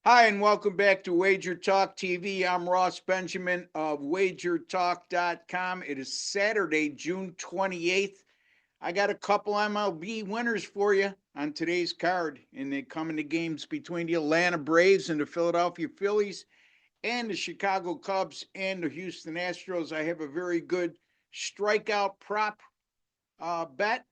Hi, and welcome back to Wager Talk TV. I'm Ross Benjamin of WagerTalk.com. It is Saturday, June 28th. I got a couple MLB winners for you on today's card, and they come in the games between the Atlanta Braves and the Philadelphia Phillies and the Chicago Cubs and the Houston Astros. I have a very good strikeout prop bet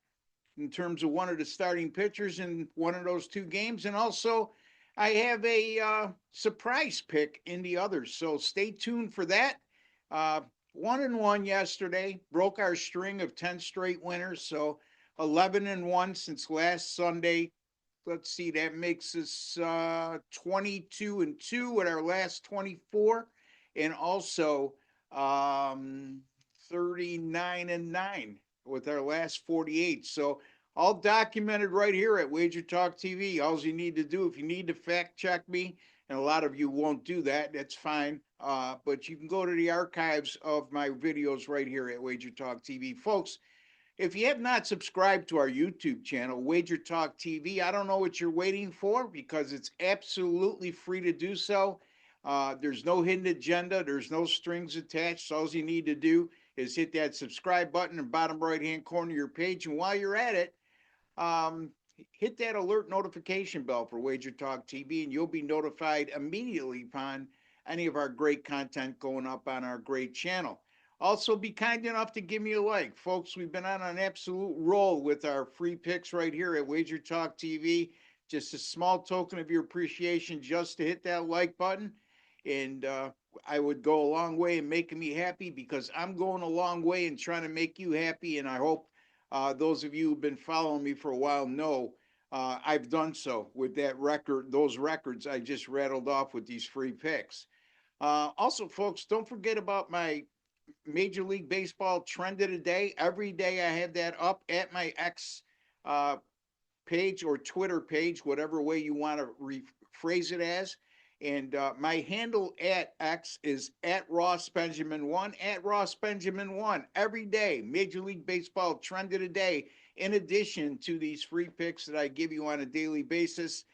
in terms of one of the starting pitchers in one of those two games. And also, I have a surprise pick in the others. So stay tuned for that. Uh, 1-1 yesterday, broke our string of 10 straight winners. So 11-1 since last Sunday. Let's see, that makes us 22-2 with our last 24. And also 39-9 with our last 48. So all documented right here at Wager Talk TV. All you need to do, if you need to fact check me, and a lot of you won't do that, that's fine. But you can go to the archives of my videos right here at Wager Talk TV. Folks, if you have not subscribed to our YouTube channel, Wager Talk TV, I don't know what you're waiting for because it's absolutely free to do so. There's no hidden agenda, there's no strings attached. So all you need to do is hit that subscribe button in the bottom right hand corner of your page. And while you're at it, um, hit that alert notification bell for Wager Talk TV, and you'll be notified immediately upon any of our great content going up on our great channel. Also, be kind enough to give me a like. Folks, we've been on an absolute roll with our free picks right here at Wager Talk TV. Just a small token of your appreciation just to hit that like button. And I would go a long way in making me happy because I'm going a long way in trying to make you happy. And I hope those of you who've been following me for a while know I've done so with that record, those records I just rattled off with these free picks. Also, folks, don't forget about my Major League Baseball trend of the day. Every day I have that up at my X uh, page or Twitter page, whatever way you want to rephrase it as. And my handle at X is at Ross Benjamin one, at Ross Benjamin one. Every day, Major League Baseball trend of the day, in addition to these free picks that I give you on a daily basis.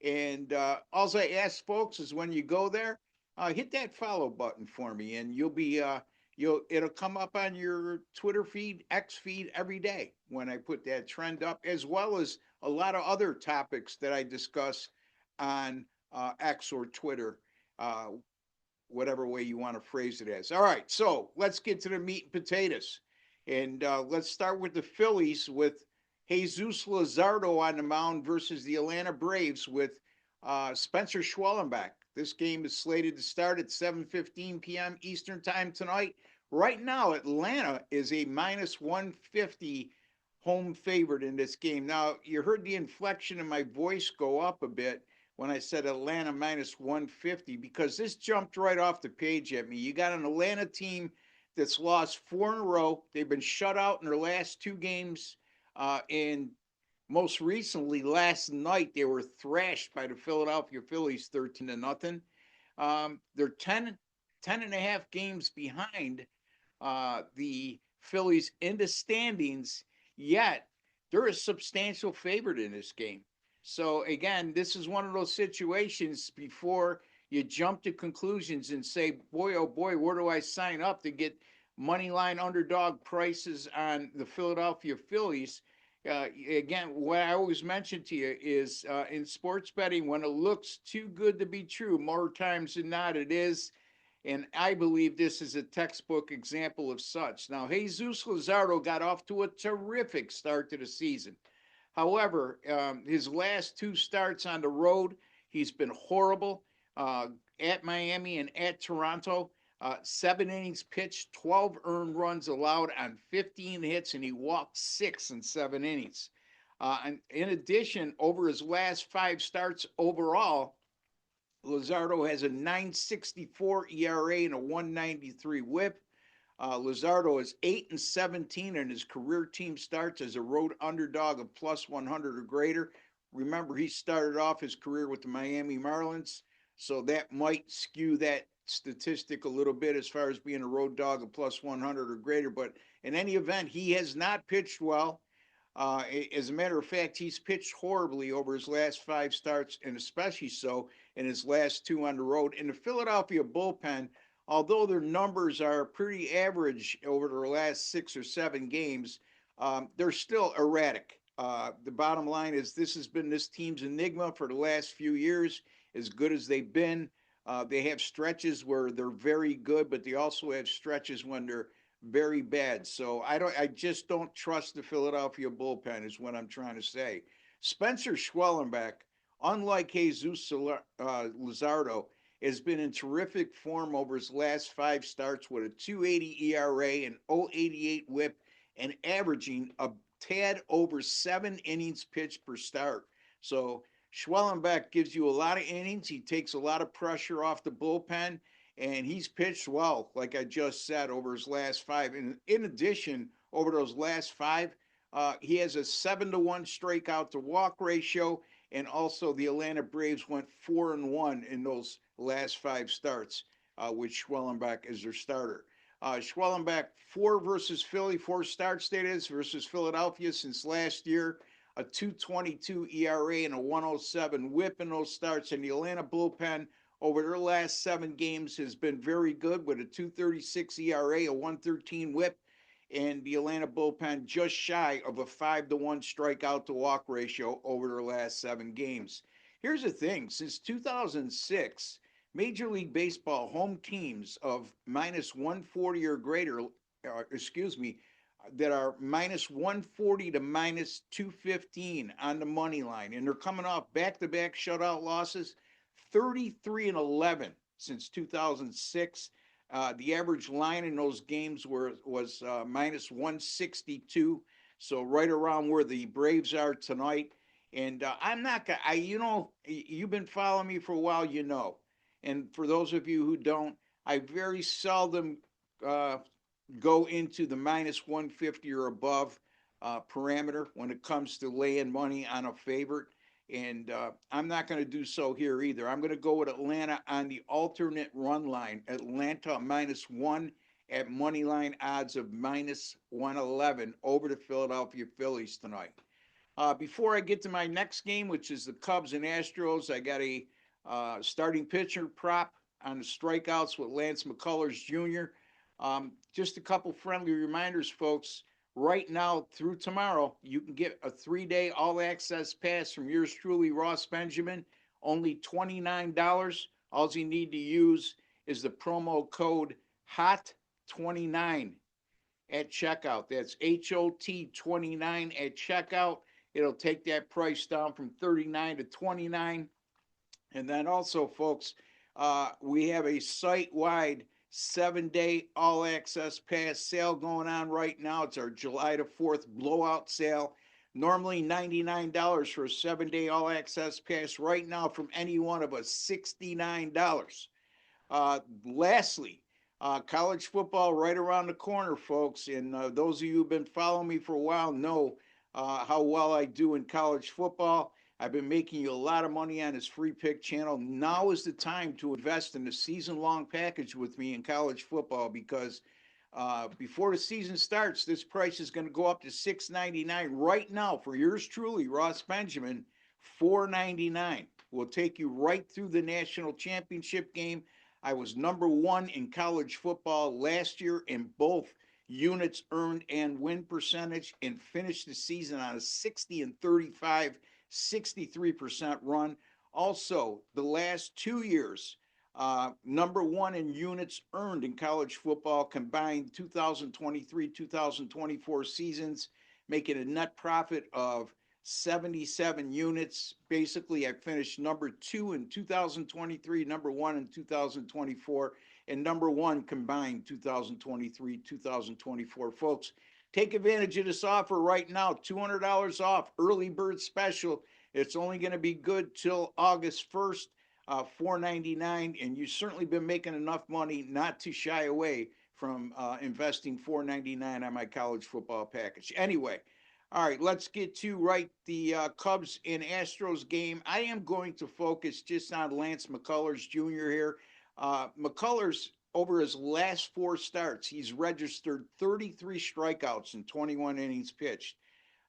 And all I ask folks is when you go there, hit that follow button for me, and it'll come up on your Twitter feed, X feed every day when I put that trend up, as well as a lot of other topics that I discuss on X or Twitter, uh, whatever way you want to phrase it as. All right, so let's get to the meat and potatoes. And let's start with the Phillies with Jesus Luzardo on the mound versus the Atlanta Braves with Spencer Schwellenbach. This game is slated to start at 7:15 p.m. Eastern Time tonight. Right now, Atlanta is a minus 150 home favorite in this game. Now, you heard the inflection in my voice go up a bit when I said Atlanta minus 150 because this jumped right off the page at me. You got an Atlanta team that's lost four in a row. They've been shut out in their last two games. And most recently, last night, they were thrashed by the Philadelphia Phillies 13 to nothing. They're 10 and a half games behind the Phillies in the standings, yet they're a substantial favorite in this game. So again, this is one of those situations before you jump to conclusions and say, boy, oh boy, where do I sign up to get money line underdog prices on the Philadelphia Phillies? Again, what I always mention to you is in sports betting, when it looks too good to be true, more times than not, it is. And I believe this is a textbook example of such. Now, Jesus Luzardo got off to a terrific start to the season. However, his last two starts on the road, he's been horrible at Miami and at Toronto. 7 innings pitched, 12 earned runs allowed on 15 hits, and he walked 6 in 7 innings. And in addition, over his last five starts overall, Luzardo has a 9.64 ERA and a 193 whip. Luzardo is 8-17 in his career team starts as a road underdog of plus 100 or greater. Remember, he started off his career with the Miami Marlins, so that might skew that statistic a little bit as far as being a road dog of plus 100 or greater. But in any event, he has not pitched well. As a matter of fact, he's pitched horribly over his last five starts, and especially so in his last two on the road. In the Philadelphia bullpen, although their numbers are pretty average over their last 6 or 7 games, they're still erratic. The bottom line is this has been this team's enigma for the last few years, as good as they've been. They have stretches where they're very good, but they also have stretches when they're very bad. So I just don't trust the Philadelphia bullpen is what I'm trying to say. Spencer Schwellenbach, unlike Jesus Luzardo, has been in terrific form over his last five starts with a 2.80 ERA and 0.88 WHIP and averaging a tad over 7 innings pitched per start. So Schwellenbach gives you a lot of innings. He takes a lot of pressure off the bullpen, and he's pitched well, like I just said, over his last five. And in addition, over those last five, he has a 7-to-1 strikeout to walk ratio, and also the Atlanta Braves went 4-1 in those last five starts, with Schwellenbach as their starter. Schwellenbach, four versus Philly, four starts that is, versus Philadelphia since last year, a 2.22 ERA and a 107 whip in those starts. And the Atlanta bullpen over their last 7 games has been very good with a 2.36 ERA, a 113 whip, and the Atlanta bullpen just shy of a 5-to-1 strikeout to walk ratio over their last 7 games. Here's the thing, since 2006, Major League Baseball home teams of minus 140 or greater, that are minus 140 to minus 215 on the money line, and they're coming off back-to-back shutout losses, 33-11 since 2006. The average line in those games was minus 162, so right around where the Braves are tonight. And I'm not gonna, you've been following me for a while, and for those of you who don't, I very seldom uh, go into the minus 150 or above parameter when it comes to laying money on a favorite. And I'm not going to do so here either. I'm going to go with Atlanta on the alternate run line. Atlanta -1 at money line odds of minus 111 over the Philadelphia Phillies tonight. Before I get to my next game, which is the Cubs and Astros, I got a starting pitcher prop on the strikeouts with Lance McCullers Jr. Just a couple friendly reminders, folks. Right now through tomorrow, you can get a 3-day all access pass from yours truly, Ross Benjamin, only $29. All you need to use is the promo code HOT29 at checkout. That's HOT29 at checkout. It'll take that price down from 39 to 29. And then also, folks, we have a site-wide 7-day all access pass sale going on right now. It's our July the 4th blowout sale. Normally $99 for a 7-day all access pass. Right now, from any one of us, $69. Lastly, college football right around the corner, folks. And those of you who've been following me for a while know how well I do in college football. I've been making you a lot of money on this free pick channel. Now is the time to invest in a season-long package with me in college football, because before the season starts, this price is going to go up to $6.99 right now for yours truly, Ross Benjamin. $4.99 will take you right through the national championship game. I was #1 in college football last year in both units earned and win percentage, and finished the season on a 60-35 63% run. Also, the last 2 years, #1 in units earned in college football, combined 2023 2024 seasons, making a net profit of 77 units. Basically, I finished #2 in 2023, #1 in 2024, and #1 combined 2023 2024. Folks, take advantage of this offer right now. $200 off, early bird special. It's only going to be good till August 1st, $4.99. And you've certainly been making enough money not to shy away from investing $4.99 on my college football package. Anyway, all right, let's get to the Cubs and Astros game. I am going to focus just on Lance McCullers Jr. here. McCullers, over his last 4 starts, he's registered 33 strikeouts in 21 innings pitched.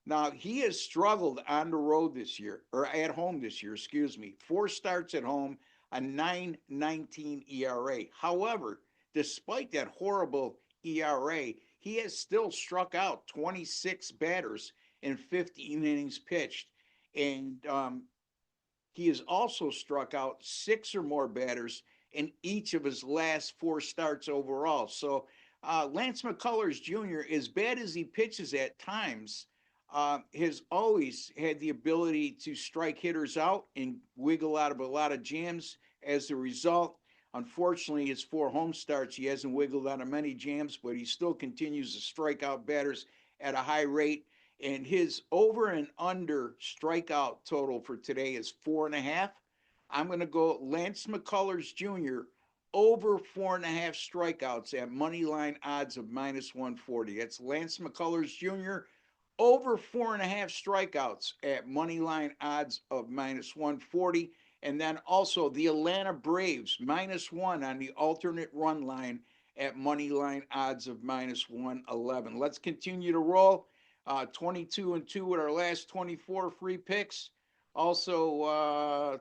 Now, he has struggled on the road this year, or at home this year, excuse me. 4 starts at home, a 9.19 ERA. However, despite that horrible ERA, he has still struck out 26 batters in 15 innings pitched. And he has also struck out 6 or more batters in each of his last 4 starts overall. So Lance McCullers Jr., as bad as he pitches at times, has always had the ability to strike hitters out and wiggle out of a lot of jams. As a result, unfortunately, his 4 home starts, he hasn't wiggled out of many jams, but he still continues to strike out batters at a high rate. And his over and under strikeout total for today is 4.5. I'm going to go Lance McCullers Jr. over 4.5 strikeouts at money line odds of -140. That's Lance McCullers Jr. over 4.5 strikeouts at money line odds of -140. And then also the Atlanta Braves -1 on the alternate run line at money line odds of -111. Let's continue to roll. 22-2 with our last 24 free picks. Also,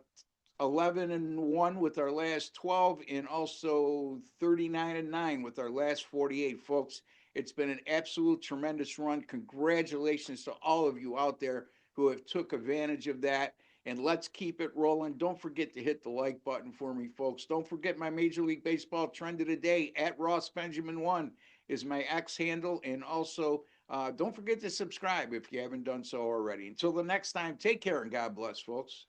11-1 with our last 12, and also 39-9 with our last 48, folks. It's been an absolute tremendous run. Congratulations to all of you out there who have took advantage of that. And let's keep it rolling. Don't forget to hit the like button for me, folks. Don't forget my Major League Baseball trend of the day at Ross Benjamin 1 is my X handle. And also, don't forget to subscribe if you haven't done so already. Until the next time, take care and God bless, folks.